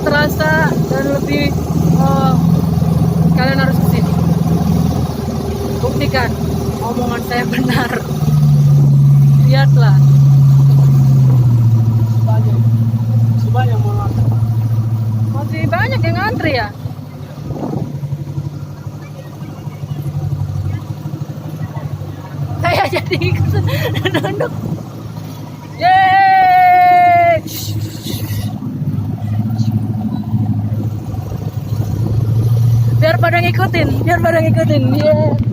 lebih terasa dan lebih kalian harus kesini. Buktikan omongan saya benar. Lihatlah. Sebanyak mau makan. Masih banyak yang ngantri ya. Saya jadi nunduk. Yeay. Biar pada ngikutin. Yeay.